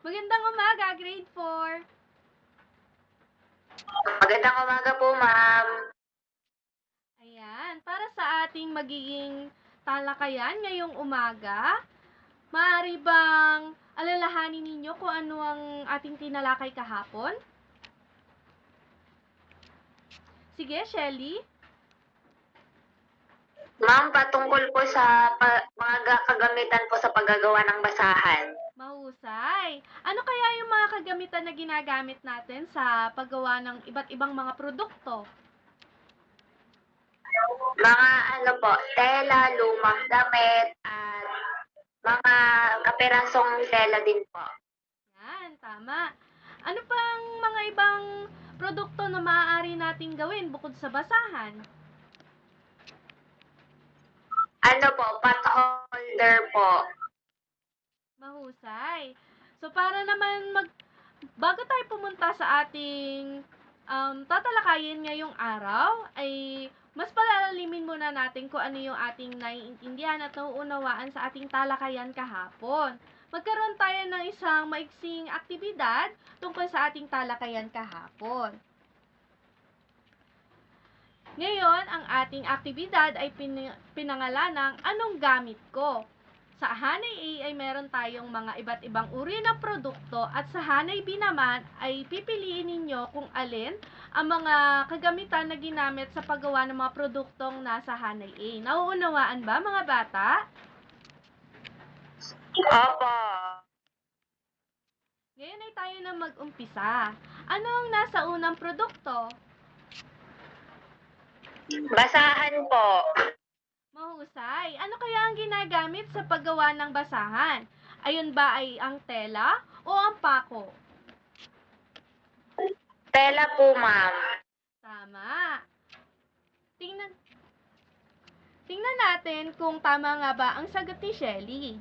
Magandang umaga, grade 4. Magandang umaga po, ma'am. Ayan, para sa ating magiging talakayan ngayong umaga, maaari bang alalahanin ninyo kung ano ang ating tinalakay kahapon? Sige, Shelly. Ma'am, patungkol po sa mga kagamitan po sa paggagawa ng basahan. Mahusay. Ano kaya yung mga kagamitan na ginagamit natin sa paggawa ng iba't ibang mga produkto? Mga ano po, tela, lumang damit, at mga kapirasong tela din po. Yan, tama. Ano pang mga ibang produkto na maaari nating gawin bukod sa basahan? Ano po, pot holder po. Mahusay. So, para naman bago tayo pumunta sa ating tatalakayin ngayong araw, ay mas palalimin muna natin kung ano yung ating naiintindihan at nauunawaan sa ating talakayan kahapon. Magkaroon tayo ng isang maiksing aktibidad tungkol sa ating talakayan kahapon. Ngayon, ang ating aktibidad ay pinangalanang Anong Gamit Ko? Sa Hanay A ay meron tayong mga iba't ibang uri ng produkto at sa Hanay B naman ay pipiliin ninyo kung alin ang mga kagamitan na ginamit sa paggawa ng mga produktong nasa Hanay A. Nauunawaan ba, mga bata? Opo. Ngayon ay tayo na mag-umpisa. Ano ang nasa unang produkto? Basahan po. Mahusay. Ano kaya ang ginagamit sa paggawa ng basahan? Ayun ba ay ang tela o ang pako? Tela po, ma'am. Tama. Tingnan, tingnan natin kung tama nga ba ang sagot ni Shelly.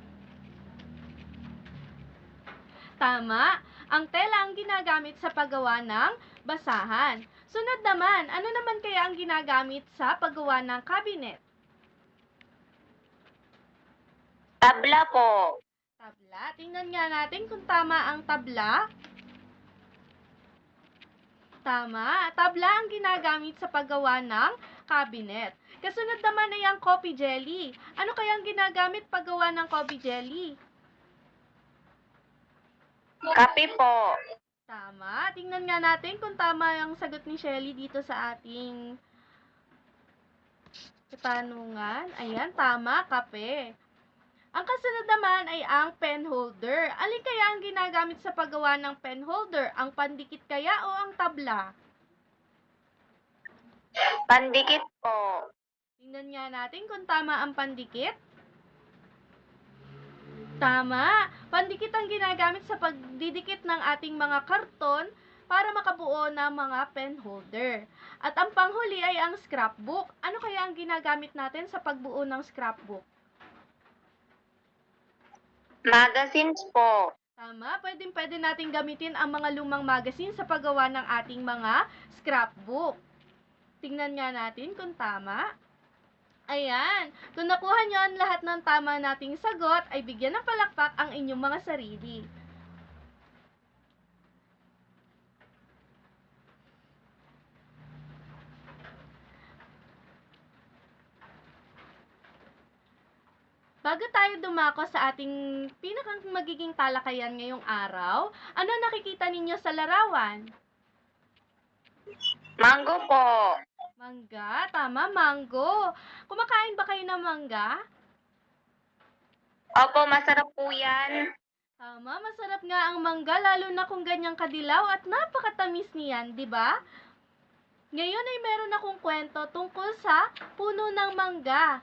Tama. Ang tela ang ginagamit sa paggawa ng basahan. Sunod naman, ano naman kaya ang ginagamit sa paggawa ng cabinet? Tabla po. Tabla. Tingnan nga natin kung tama ang tabla. Tama. Tabla ang ginagamit sa paggawa ng cabinet. Kasunod naman ay ang coffee jelly. Ano kaya ang ginagamit paggawa ng coffee jelly? Kape po. Tama. Tingnan nga natin kung tama ang sagot ni Shelly dito sa ating katanungan. Ayan, tama, kape. Ang kasunod naman ay ang pen holder. Alin kaya ang ginagamit sa paggawa ng pen holder? Ang pandikit kaya o ang tabla? Pandikit po. Tingnan nga natin kung tama ang pandikit. Tama. Pandikit ang ginagamit sa pagdidikit ng ating mga karton para makabuo ng mga pen holder. At ang panghuli ay ang scrapbook. Ano kaya ang ginagamit natin sa pagbuo ng scrapbook? Magazines po. Tama, pwede natin gamitin ang mga lumang magazine sa paggawa ng ating mga scrapbook. Tingnan nga natin kung tama. Ayan, kung nakuha nyo ang lahat ng tama nating sagot, ay bigyan ng palakpak ang inyong mga sarili. Bago tayo dumako sa ating pinakang magiging talakayan ngayong araw, ano nakikita ninyo sa larawan? Mango po. Mangga, tama, mango. Kumakain ba kayo ng mangga? Opo, masarap po yan. Tama, masarap nga ang mangga, lalo na kung ganyang kadilaw at napakatamis niyan, di ba? Ngayon ay meron akong kwento tungkol sa puno ng mangga.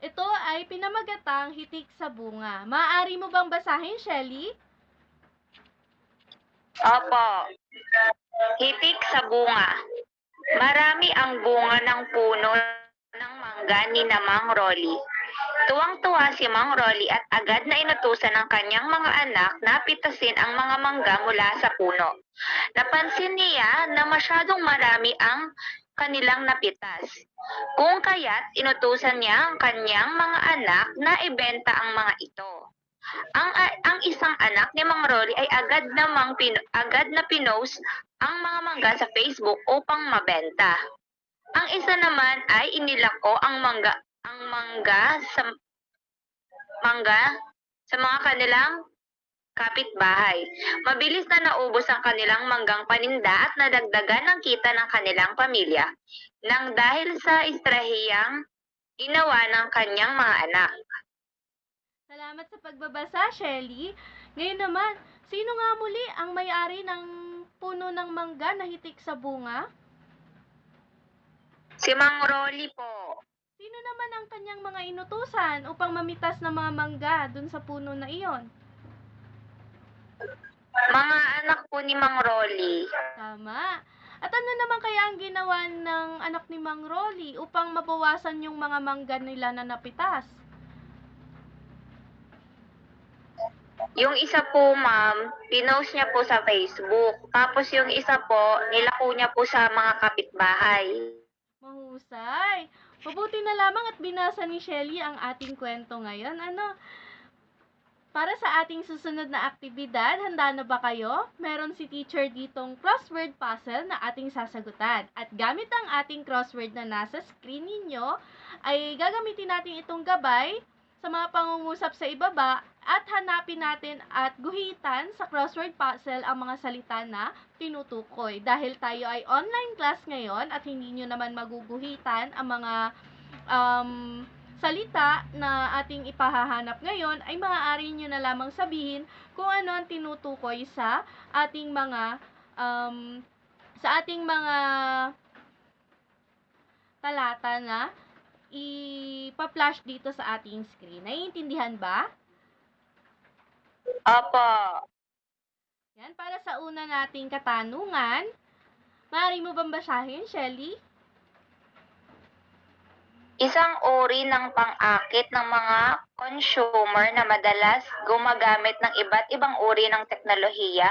Ito ay pinamagatang Hitik sa Bunga. Maaari mo bang basahin, Shelly? Opo. Hitik sa bunga. Marami ang bunga ng puno ng mangga ni na Mang Rolly. Tuwang-tuwa si Mang Rolly at agad na inutusan ng kanyang mga anak na pitasin ang mga mangga mula sa puno. Napansin niya na masyadong marami ang kanilang napitas. Kung kaya't inutusan niya ang kanyang mga anak na ibenta ang mga ito. Ang isang anak ni Mang Rolly ay agad na pinost ang mga mangga sa Facebook upang mabenta. Ang isa naman ay inilako ang mangga sa mga kanilang kapitbahay. Mabilis na naubos ang kanilang manggang paninda at nadagdagan ang kita ng kanilang pamilya nang dahil sa estrahiyang ginawa ng kanyang mga anak. Salamat sa pagbabasa, Shelly. Ngayon naman, sino nga muli ang may-ari ng puno ng mangga na hitik sa bunga? Si Mang Rolly po. Sino naman ang kanyang mga inutusan upang mamitas ng mga mangga dun sa puno na iyon? Mga anak po ni Mang Rolly. Tama. At ano naman kaya ang ginawa ng anak ni Mang Rolly upang mabawasan yung mga mangga nila na napitas? Yung isa po, ma'am, pinost niya po sa Facebook. Tapos yung isa po, nilako niya po sa mga kapitbahay. Mahusay. Mabuti na lamang at binasa ni Shelly ang ating kwento ngayon. Para sa ating susunod na aktibidad, handa na ba kayo? Meron si teacher ditong crossword puzzle na ating sasagutan. At gamit ang ating crossword na nasa screen ninyo, ay gagamitin natin itong gabay sa mga pangungusap sa ibaba at hanapin natin at guhitan sa crossword puzzle ang mga salita na tinutukoy. Dahil tayo ay online class ngayon at hindi nyo naman maguguhitan ang mga salita na ating ipahahanap ngayon, ay maaari nyo na lamang sabihin kung ano ang tinutukoy sa ating mga talata na ipa-flash dito sa ating screen. Naiintindihan ba? Opo. Yan, para sa una nating katanungan, maaari mo bang basahin, Shelly? Isang uri ng pang-akit ng mga consumer na madalas gumagamit ng iba't ibang uri ng teknolohiya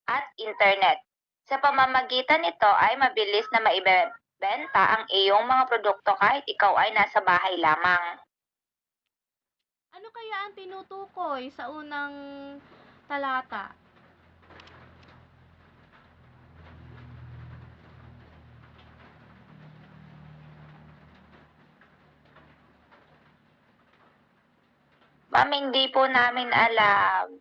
at internet. Sa pamamagitan nito ay mabilis na maibenta ang iyong mga produkto kahit ikaw ay nasa bahay lamang. Ano kaya ang tinutukoy sa unang talata? Ma'am, hindi po namin alam.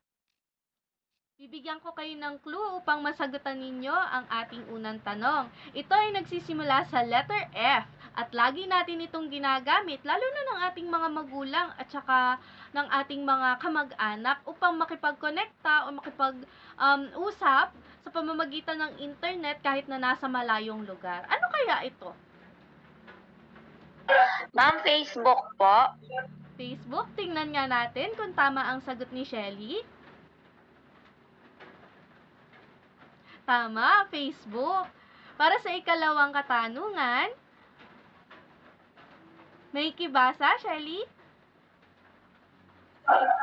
Bibigyan ko kayo ng clue upang masagutan ninyo ang ating unang tanong. Ito ay nagsisimula sa letter F at lagi natin itong ginagamit lalo na ng ating mga magulang at saka ng ating mga kamag-anak upang makipag-konekta o makipag-usap sa pamamagitan ng internet kahit na nasa malayong lugar. Ano kaya ito? Ma'am, Facebook po. Facebook, tingnan nga natin kung tama ang sagot ni Shelly. Tama, Facebook. Para sa ikalawang katanungan, may kibasa, Shelly?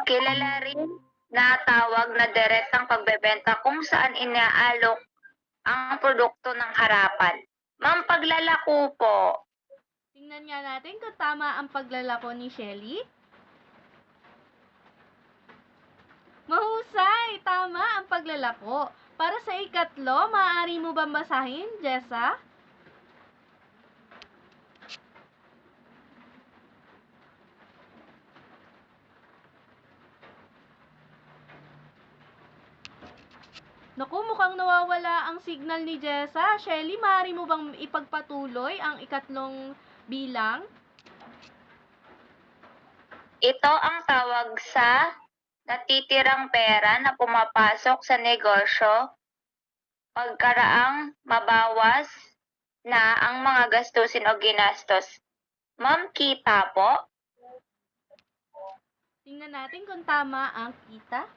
Kilala rin na tawag na direktang pagbebenta kung saan inaalok ang produkto ng harapan. Ma'am, paglalako po. Tingnan nga natin kung tama ang paglalako ni Shelly. Mahusay! Tama ang paglalako. Para sa ikatlo, maaari mo bang basahin, Jessa? Naku, mukhang nawawala ang signal ni Jessa. Shelly, maaari mo bang ipagpatuloy ang ikatlong bilang? Ito ang tawag sa natitirang pera na pumapasok sa negosyo pagkaraang mabawas na ang mga gastusin o ginastos. Ma'am, kita po? Tingnan natin kung tama ang kita.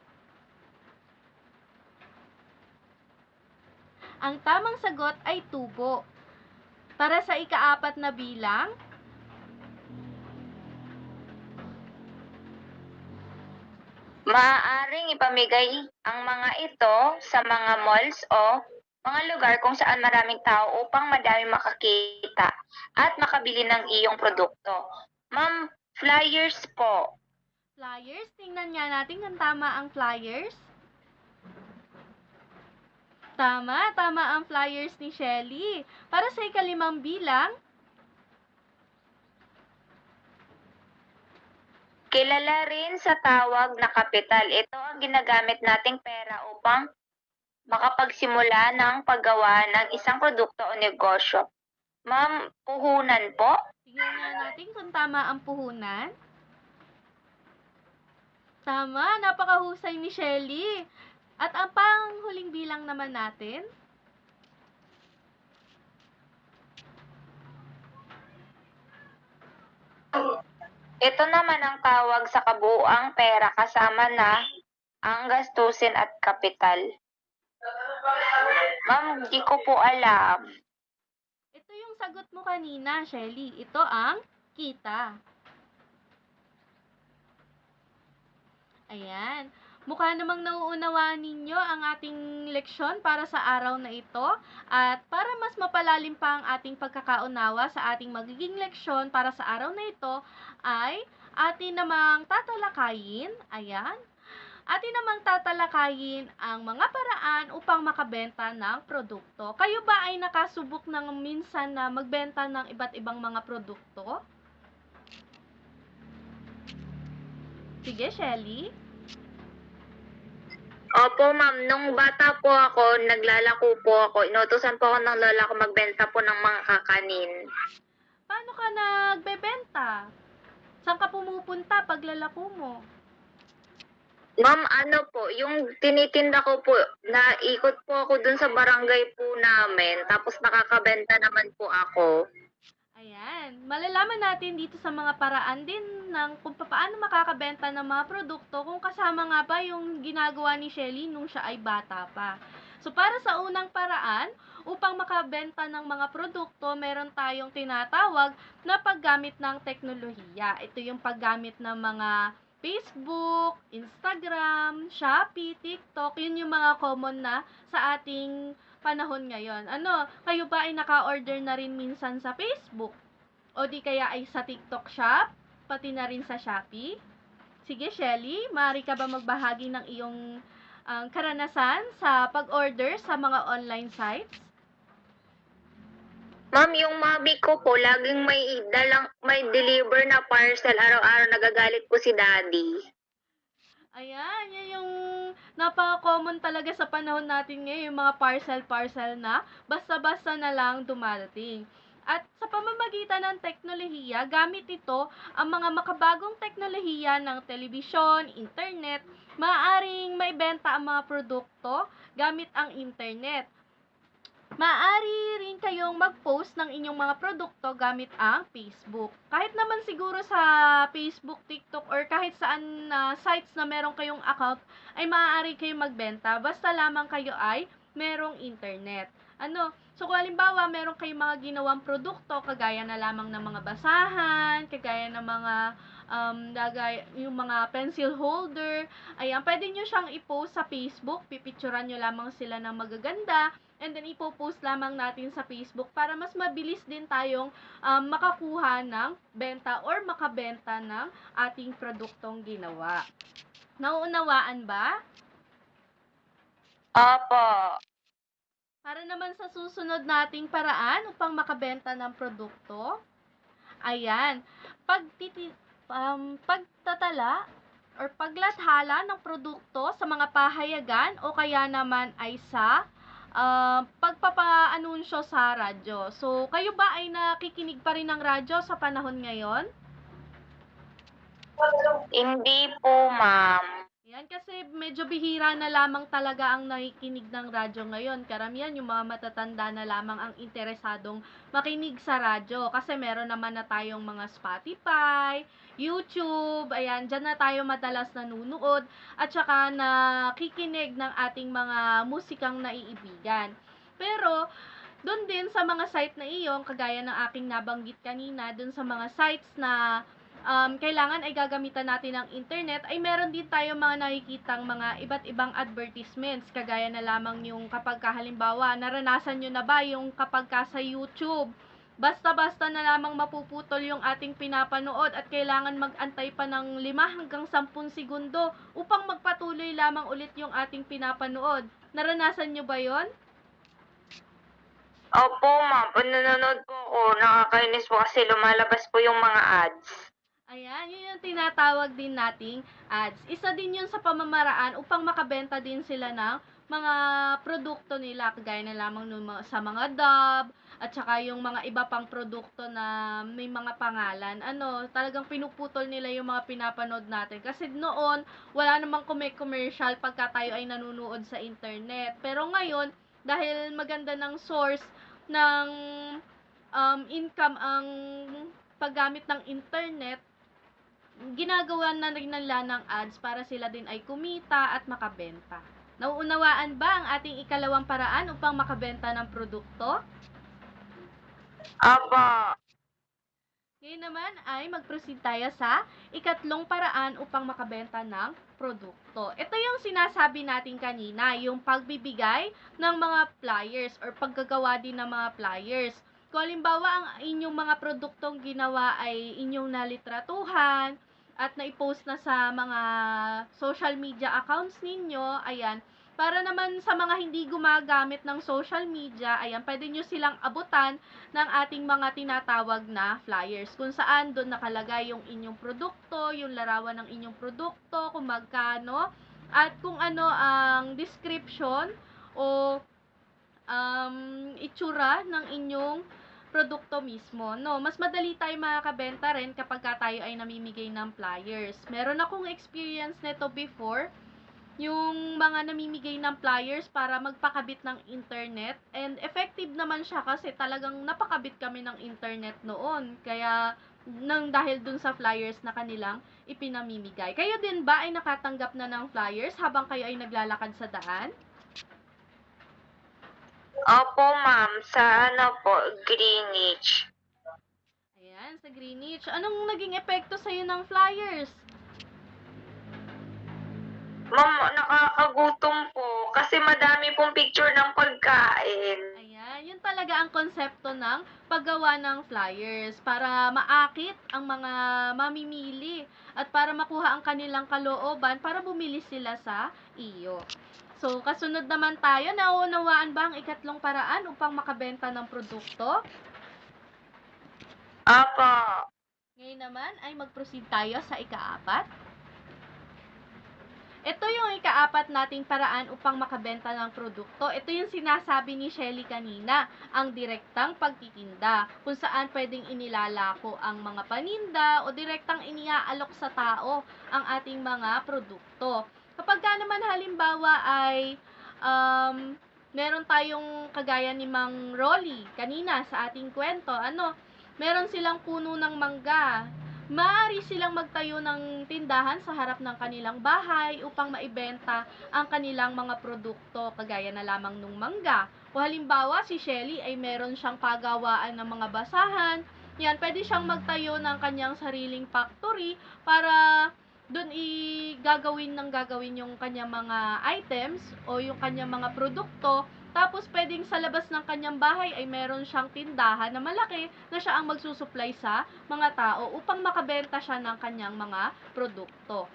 Ang tamang sagot ay tubo. Para sa ikaapat na bilang, Maaaring ipamigay ang mga ito sa mga malls o mga lugar kung saan maraming tao upang madami makakita at makabili ng iyong produkto. Ma'am, flyers po. Flyers, tingnan nga natin kung tama ang flyers. Tama, tama ang flyers ni Shelly. Para sa ikalimang bilang, Kilala rin sa tawag na kapital. Ito ang ginagamit nating pera upang makapagsimula ng paggawa ng isang produkto o negosyo. Ma'am, puhunan po? tingnan nga natin kung tama ang puhunan. Tama, napakahusay ni Shelly. At ang panghuling bilang naman natin, Ito naman ang tawag sa kabuuang pera kasama na ang gastusin at kapital. Ma'am, di ko po alam. ito yung sagot mo kanina, Shelly. Ito ang kita. Ayan. Mukha namang nauunawaan ninyo ang ating leksyon para sa araw na ito. At para mas mapalalim pa ang ating pagkakaunawa sa ating magiging leksyon para sa araw na ito, ay atin namang tatalakayin, ayan, atin namang tatalakayin ang mga paraan upang makabenta ng produkto. Kayo ba ay nakasubok ng minsan na magbenta ng iba't ibang mga produkto? Sige, Shelly. Opo, ma'am. Nung bata po ako, naglalako po ako. Inutusan po ako ng lola ko magbenta po ng mga kakanin. Paano ka nagbebenta? Saan ka pumupunta pag lalako mo? Ma'am, ano po, yung tinitinda ko po, naikot po ako dun sa barangay po namin, tapos nakakabenta naman po ako. Ayan, malalaman natin dito sa mga paraan din ng kung paano makakabenta ng mga produkto kung kasama nga ba yung ginagawa ni Shelly nung siya ay bata pa. So, para sa unang paraan, upang makabenta ng mga produkto, meron tayong tinatawag na paggamit ng teknolohiya. Ito yung paggamit ng mga Facebook, Instagram, Shopee, TikTok, yun yung mga common na sa ating panahon ngayon. Ano, kayo ba ay naka-order na rin minsan sa Facebook? O di kaya ay sa TikTok Shop? Pati na rin sa Shopee? Sige, Shelly, maaari ka ba magbahagi ng iyong karanasan sa pag-order sa mga online sites? Ma'am, yung mami ko po, laging may deliver na parcel araw-araw, nagagalit po si daddy. Ayan, yan yung napaka-common talaga sa panahon natin ngayon, yung mga parcel-parcel na basta-basta na lang dumarating. At sa pamamagitan ng teknolohiya, gamit ito ang mga makabagong teknolohiya ng telebisyon, internet, maaaring maibenta ang mga produkto gamit ang internet. Maaari rin kayong mag-post ng inyong mga produkto gamit ang Facebook. Kahit naman siguro sa Facebook, TikTok, or kahit saan na sites na meron kayong account, ay maaari kayong magbenta. Basta lamang kayo ay merong internet. Ano? So, kung halimbawa, meron kayong mga ginawang produkto, kagaya na lamang ng mga basahan, kagaya ng mga yung mga pencil holder, ayan, pwede nyo siyang i-post sa Facebook, pipicturan nyo lamang sila ng magaganda, and then ipo-post lamang natin sa Facebook para mas mabilis din tayong makakuha ng benta or makabenta ng ating produktong ginawa. Nauunawaan ba? Opo. Para naman sa susunod nating paraan upang makabenta ng produkto, ayan, pagtatala or paglathala ng produkto sa mga pahayagan o kaya naman ay sa pagpapaanunsyo sa radyo. So, kayo ba ay nakikinig pa rin ng radyo sa panahon ngayon? Hindi po, ma'am. Yan, kasi medyo bihira na lamang talaga ang nakikinig ng radyo ngayon. Karamihan yung mga matatanda na lamang ang interesadong makinig sa radyo. Kasi meron naman na tayong mga Spotify, YouTube, ayan, dyan na tayo madalas nanunood at saka nakikinig ng ating mga musikang naiibigan. Pero, doon din sa mga site na iyon, kagaya ng aking nabanggit kanina, doon sa mga sites na kailangan ay gagamitan natin ng internet, ay meron din tayo mga nakikitang mga iba't ibang advertisements. Kagaya na lamang yung kapag halimbawa, naranasan nyo na ba yung kapag sa YouTube, basta-basta na lamang mapuputol yung ating pinapanood at kailangan mag-antay pa ng 5 hanggang 10 segundo upang magpatuloy lamang ulit yung ating pinapanood. Naranasan nyo ba yon? Opo, ma'am. Pag nanonood po ako, nakakainis po kasi lumalabas po yung mga ads. Ayan, yun yung tinatawag din nating ads. Isa din yun sa pamamaraan upang makabenta din sila ng mga produkto nila, kagaya na lamang sa mga Dove, at saka yung mga iba pang produkto na may mga pangalan. Talagang pinuputol nila yung mga pinapanood natin. Kasi noon, wala namang commercial pagka tayo ay nanonood sa internet. Pero ngayon, dahil maganda ng source ng income ang paggamit ng internet, ginagawa na rin nila ng ads para sila din ay kumita at makabenta. Nauunawaan ba ang ating ikalawang paraan upang makabenta ng produkto? Apa. Ngayon naman ay mag-proceed tayo sa ikatlong paraan upang makabenta ng produkto. Ito yung sinasabi natin kanina, yung pagbibigay ng mga flyers or paggagawa din ng mga flyers. Kung halimbawa ang inyong mga produktong ginawa ay inyong nalitratuhan at naipost na sa mga social media accounts ninyo, ayan, para naman sa mga hindi gumagamit ng social media, ayan, pwede nyo silang abutan ng ating mga tinatawag na flyers, kung saan doon nakalagay yung inyong produkto, yung larawan ng inyong produkto, kung magkano, at kung ano ang description o itsura ng inyong produkto mismo. No, mas madali tayo makakabenta rin kapag tayo ay namimigay ng flyers. Meron akong experience nito before, yung mga namimigay ng flyers para magpakabit ng internet, and effective naman siya kasi talagang napakabit kami ng internet noon, kaya dahil dun sa flyers na kanilang ipinamimigay. Kayo din ba ay nakatanggap na ng flyers habang kayo ay naglalakad sa daan? Opo, ma'am. Sa po, Greenwich. Ayan, sa Greenwich. Anong naging epekto sa'yo ng flyers? Ma'am, nakakagutom po kasi madami pong picture ng pagkain. Ayan, yun talaga ang konsepto ng paggawa ng flyers para maakit ang mga mamimili at para makuha ang kanilang kalooban para bumili sila sa iyo. So, kasunod naman tayo, nauunawaan ba ang ikatlong paraan upang makabenta ng produkto? Apa. Ngayon naman ay mag-proceed tayo sa ikaapat. Ito yung ikaapat nating paraan upang makabenta ng produkto. Ito yung sinasabi ni Shelly kanina, ang direktang pagtitinda, kung saan pwedeng inilalako ang mga paninda o direktang iniaalok sa tao ang ating mga produkto. Kapag naman halimbawa ay meron tayong kagaya ni Mang Rolly kanina sa ating kwento, meron silang puno ng mangga. Maaari silang magtayo ng tindahan sa harap ng kanilang bahay upang maibenta ang kanilang mga produkto, kagaya na lamang nung mangga. O halimbawa, si Shelly ay meron siyang pagawaan ng mga basahan, yan, pwede siyang magtayo ng kanyang sariling factory para doon gagawin yung kanyang mga items o yung kanyang mga produkto. Tapos, pwedeng sa labas ng kanyang bahay ay meron siyang tindahan na malaki na siya ang magsusupply sa mga tao upang makabenta siya ng kanyang mga produkto.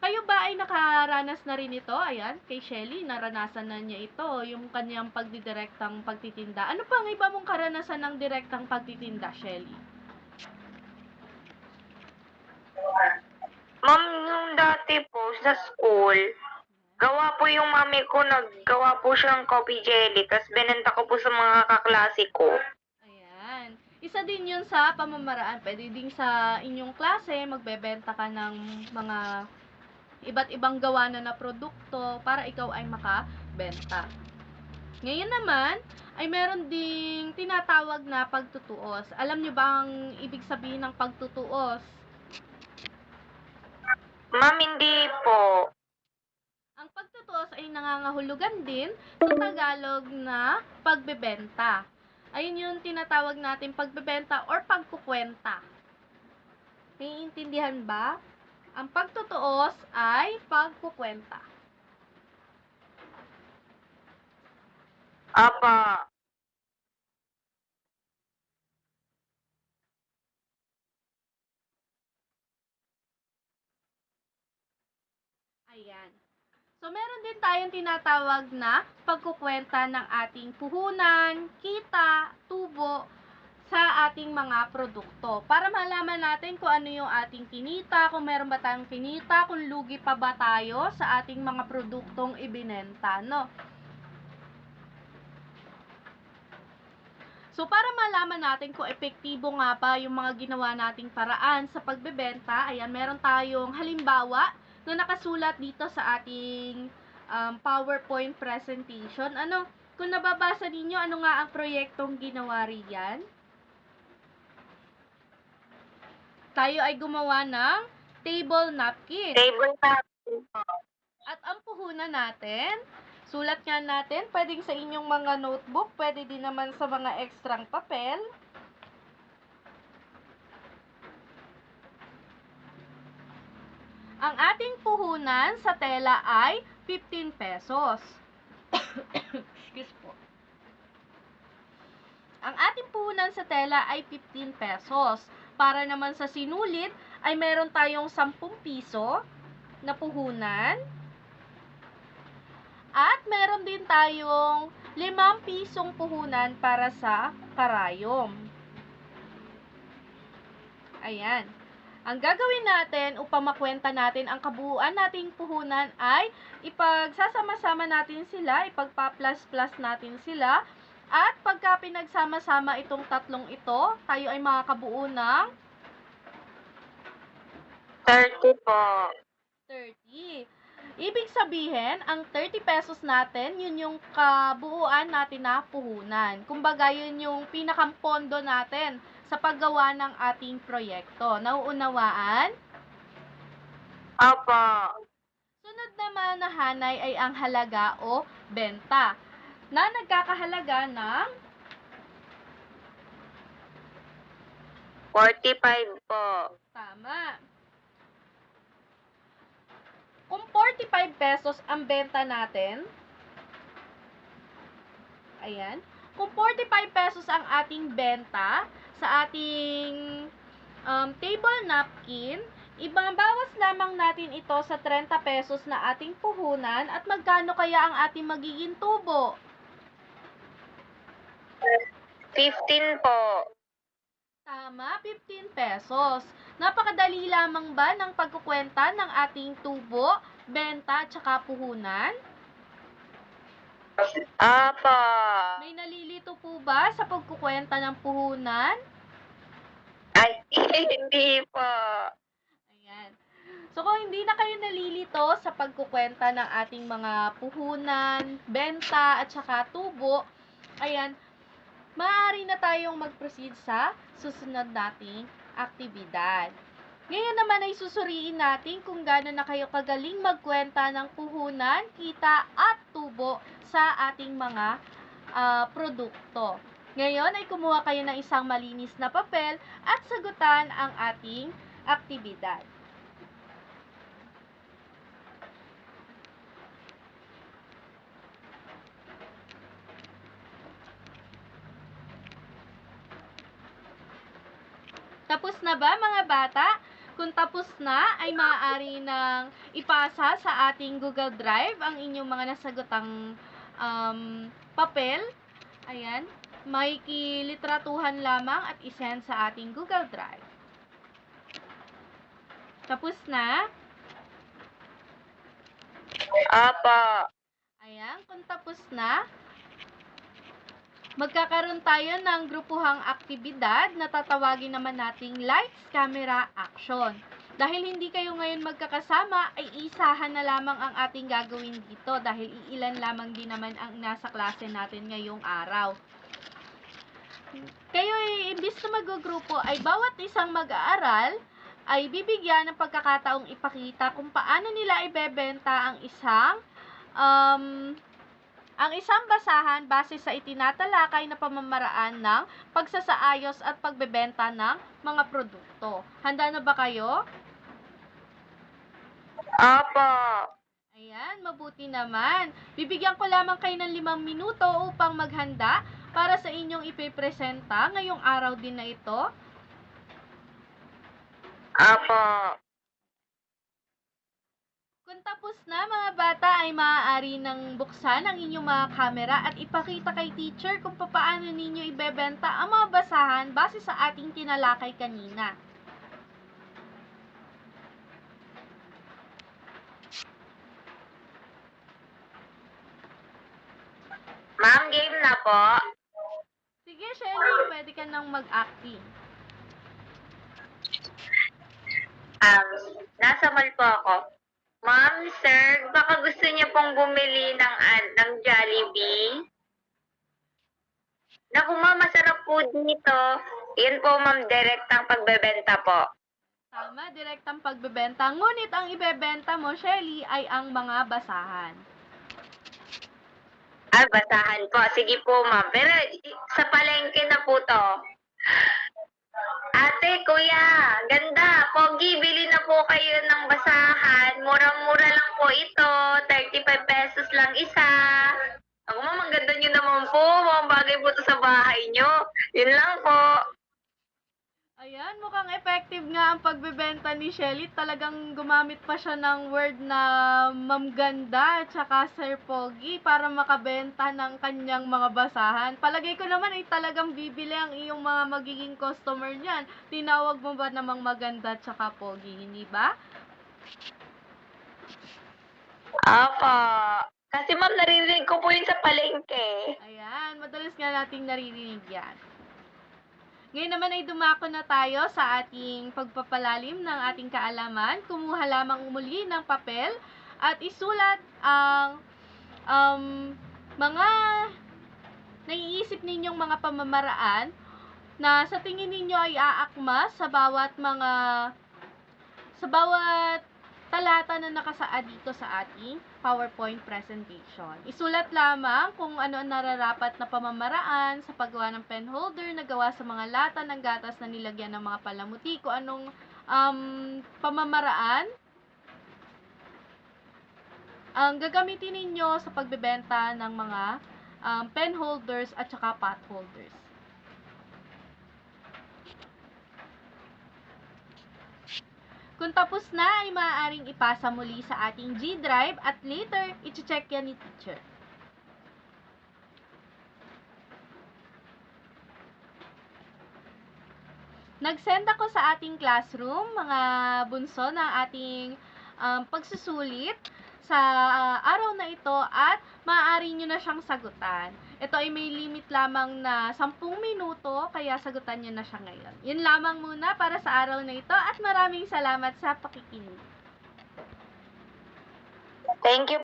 Kayo ba ay nakaranas na rin ito? Ayan, kay Shelly, naranasan na niya ito, yung kanyang pagdidirektang pagtitinda. Ano pa ang iba mong karanasan ng direktang pagtitinda, Shelly? Ma'am, yung dati po sa school, gawa po yung mami ko, naggawa po siyang coffee jelly, tapos binenta ko po sa mga kaklase ko. Ayan. Isa din yun sa pamamaraan. Pwede din sa inyong klase, magbebenta ka ng mga iba't ibang gawa na produkto para ikaw ay makabenta. Ngayon naman, ay meron ding tinatawag na pagtutuos. Alam nyo ba ang ibig sabihin ng pagtutuos? Ma'am, hindi po. Ang pagtutuos ay nangangahulugan din sa Tagalog na pagbebenta. Ayun yung tinatawag natin pagbebenta or pagkukwenta. Naiintindihan ba? Ang pagtutuos ay pagkukwenta. Apa. So, meron din tayong tinatawag na pagkukwenta ng ating puhunan, kita, tubo sa ating mga produkto. Para malaman natin kung ano yung ating kinita, kung meron ba tayong kinita, kung lugi pa ba tayo sa ating mga produktong ibinenta, no? So, para malaman natin kung epektibo nga ba yung mga ginawa nating paraan sa pagbebenta, ayan, meron tayong halimbawa na nakasulat dito sa ating PowerPoint presentation. Ano, kung nababasa ninyo, ano nga ang proyektong ginawa riyan? Tayo ay gumawa ng table napkin. Table napkin po. At ang puhunan natin, sulat nga natin, pwedeng sa inyong mga notebook, pwede din naman sa mga ekstrang papel. Ang ating puhunan sa tela ay 15 pesos. Excuse po. Ang ating puhunan sa tela ay 15 pesos. Para naman sa sinulit, ay meron tayong 10 piso na puhunan. At meron din tayong 5 pisong puhunan para sa karayom. Ayan. Ang gagawin natin upang makwenta natin ang kabuuan nating puhunan ay ipagsasama-sama natin sila, ipagpa-plus-plus natin sila, at pagka pinagsama-sama itong tatlong ito, tayo ay makakabuo ng 30 po. 30. Ibig sabihin, ang 30 pesos natin, yun yung kabuuan natin na puhunan. Kumbaga, yun yung pinakampondo natin sa paggawa ng ating proyekto. Nauunawaan? Opo. Sunod naman na hanay ay ang halaga o benta, na nagkakahalaga ng 45 po. tama. Kung 45 pesos ang benta natin, ayan, kung 45 pesos ang ating benta sa ating table napkin, ibabawas lamang natin ito sa 30 pesos na ating puhunan at magkano kaya ang ating magiging tubo? 15 po. Tama, 15 pesos. Napakadali lamang ba ng pagkukwenta ng ating tubo, benta, at saka puhunan? Opo. May nalilito po ba sa pagkukwenta ng puhunan? Ay, hindi po. Ayan. So, kung hindi na kayo nalilito sa pagkukwenta ng ating mga puhunan, benta, at saka tubo, ayan, maaari na tayong mag-proceed sa susunod nating aktibidad. Ngayon naman ay susuriin natin kung gaano na kayo kagaling magkwenta ng puhunan, kita, at tubo sa ating mga produkto. Ngayon ay kumuha kayo ng isang malinis na papel at sagutan ang ating aktibidad. Tapos na ba mga bata? Kung tapos na, ay maaari nang ipasa sa ating Google Drive ang inyong mga nasagutang papel. Ayan. May kilitratuhan lamang at isend sa ating Google Drive. Tapos na? Opo. Ayan. Kung tapos na, magkakaroon tayo ng grupuhang aktibidad na tatawagin naman nating lights, camera, action. Dahil hindi kayo ngayon magkakasama, ay isahan na lamang ang ating gagawin dito dahil iilan lamang din naman ang nasa klase natin ngayong araw. Kayo ay imbis na mag-grupo ay bawat isang mag-aaral ay bibigyan ng pagkakataong ipakita kung paano nila ibebenta ang isang basahan base sa itinatalakay na pamamaraan ng pagsasaayos at pagbebenta ng mga produkto. Handa na ba kayo? Opo. Ayan, mabuti naman. Bibigyan ko lamang kayo ng 5 minuto upang maghanda para sa inyong ipipresenta ngayong araw din na ito. Opo. Kung tapos na mga bata ay maaari nang buksan ang inyong mga kamera at ipakita kay teacher kung paano ninyo ibebenta ang mga basahan base sa ating tinalakay kanina. Ma'am, game na po. Sige, Shelly, pwede ka nang mag-acting. Nasa mall po ako. Ma'am, sir, baka gusto niyo pong bumili ng Jollibee? Naku, ma'am, masarap po dito. Yun po, ma'am, direktang pagbebenta po. Tama, direktang pagbebenta. Ngunit ang ibebenta mo, Shelly, ay ang mga basahan. Basahan po. Sige po, ma'am. Pero sa palengke na po to. Ate, kuya, ganda. Pogi, bili na po kayo ng basahan. Murang-mura lang po ito. 35 pesos lang isa. Ako, ma'am, ang ganda nyo naman po. Mga bagay po to sa bahay nyo. Yun lang po. Ayan, mukhang effective nga ang pagbebenta ni Shelly. Talagang gumamit pa siya ng word na Ma'am Ganda at saka Sir Pogi para makabenta ng kanyang mga basahan. Palagay ko naman ay talagang bibili ang iyong mga magiging customer niyan. Tinawag mo ba namang maganda at saka Pogi, hindi ba? Apa. Kasi ma'am, naririnig ko po yun sa palengke. Ayan, madalas nga nating naririnig yan. Ngayon naman ay dumako na tayo sa ating pagpapalalim ng ating kaalaman. Kumuha lamang muli ng papel at isulat ang mga naiisip ninyong mga pamamaraan na sa tingin ninyo ay aakma sa bawat talata na nakasaad dito sa ating PowerPoint presentation. Isulat lamang kung ano ang nararapat na pamamaraan sa paggawa ng pen holder na gawa sa mga lata ng gatas na nilagyan ng mga palamuti, kung anong pamamaraan ang gagamitin ninyo sa pagbebenta ng mga pen holders at saka pot holders. Kung tapos na, ay maaaring ipasa muli sa ating G Drive at later, i-check yan ni teacher. Nag-send ako sa ating classroom, mga bunso, ng ating pagsusulit sa araw na ito at maaari nyo na siyang sagutan. Ito ay may limit lamang na 10 minuto, kaya sagutan nyo na siya ngayon. Yun lamang muna para sa araw na ito at maraming salamat sa pakikinig. Thank you